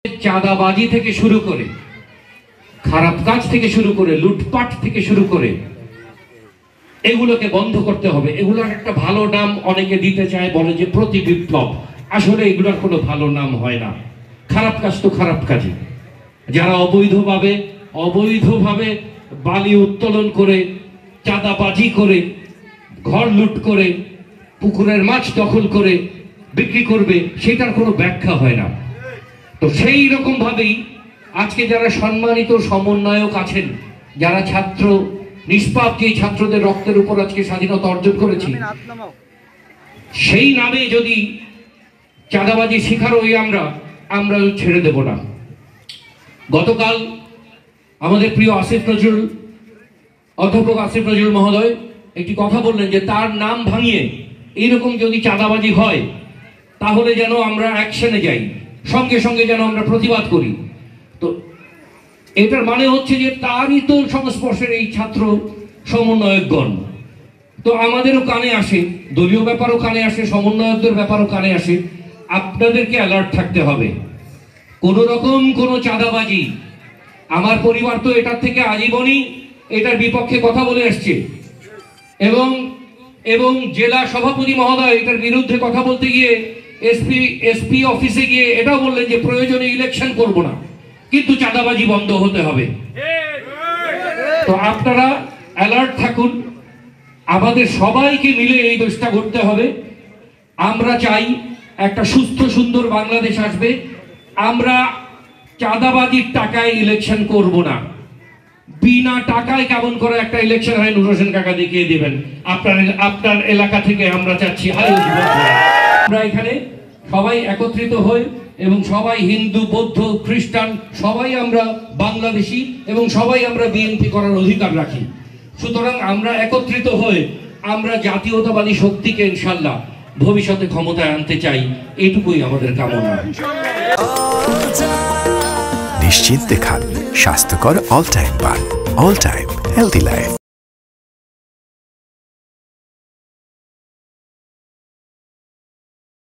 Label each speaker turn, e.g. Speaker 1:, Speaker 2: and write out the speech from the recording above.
Speaker 1: চাঁদাবাজি থেকে শুরু করে খারাপ কাজ থেকে শুরু করে লুটপাট থেকে শুরু করে এগুলোকে বন্ধ করতে হবে। এগুলোর একটা ভালো নাম অনেকে দিতে চায়, বলে যে প্রতি বিপ্লব। আসলে এগুলোর কোনো ভালো নাম হয় না। খারাপ কাজ তো খারাপ কাজই। যারা অবৈধভাবে বালি উত্তোলন করে, চাঁদাবাজি করে, ঘর লুট করে, পুকুরের মাছ দখল করে বিক্রি করবে, সেটার কোনো ব্যাখ্যা হয় না। তো সেই রকম ভাবেই আজকে যারা সম্মানিত সমন্বয়ক আছেন, যারা ছাত্র নিষ্পাপ, যে ছাত্রদের রক্তের উপর আজকে স্বাধীনতা অর্জন করেছি, সেই নামে যদি চাঁদাবাজি শিকারই আমরা ছেড়ে দেব না। গতকাল আমাদের প্রিয় অধ্যাপক আসিফ নজরুল মহোদয় একটি কথা বললেন যে তার নাম ভাঙিয়ে এইরকম যদি চাঁদাবাজি হয় তাহলে যেন আমরা অ্যাকশনে যাই, সঙ্গে সঙ্গে যেন আমরা প্রতিবাদ করি। তো এটার মানে হচ্ছে যে তারই তো সংস্পর্শের এই ছাত্র সমন্বয়কগণ। তো আমাদেরও কানে আসে, দলীয় ব্যাপারও কানে আসে, সমন্বয়কদের ব্যাপারও কানে আসে। আপনাদেরকে অ্যালার্ট থাকতে হবে। কোনো রকম কোনো চাঁদাবাজি, আমার পরিবার তো এটার থেকে আজীবনই এটার বিপক্ষে কথা বলে আসছে, এবং জেলা সভাপতি মহোদয় এটার বিরুদ্ধে কথা বলতে গিয়ে এসপি অফিসে গিয়ে এটাও বললেন যে প্রয়োজনে ইলেকশন করব না, কিন্তু চাঁদাবাজি বন্ধ হতে হবে। তো আপনারা অ্যালার্ট থাকুন। আমাদের সবাইকে মিলে এই দেশটা করতে হবে। আমরা চাই একটা সুস্থ সুন্দর বাংলাদেশ আসবে। আমরা চাঁদাবাজির টাকায় ইলেকশন করব না। বিনা টাকায় কেমন করে একটা ইলেকশন হয় নূর হোসেন কাকা দেখিয়ে দিবেন আপনার এলাকা থেকে। আমরা চাচ্ছি আমরা এখানে সবাই একত্রিত হই, এবং সবাই হিন্দু, বৌদ্ধ, খ্রিস্টান সবাই আমরা বাংলাদেশি, এবং সবাই আমরা বিএনপি করার অধিকার রাখি। সুতরাং আমরা একত্রিত হয়ে আমরা জাতীয়তাবাদী শক্তিকে ইনশাল্লাহ ভবিষ্যতে ক্ষমতায় আনতে চাই। এটুকুই আমাদের কামনা।
Speaker 2: নিশ্চিন্তে খান স্বাস্থ্যকর অল টাইম পান। All time healthy life.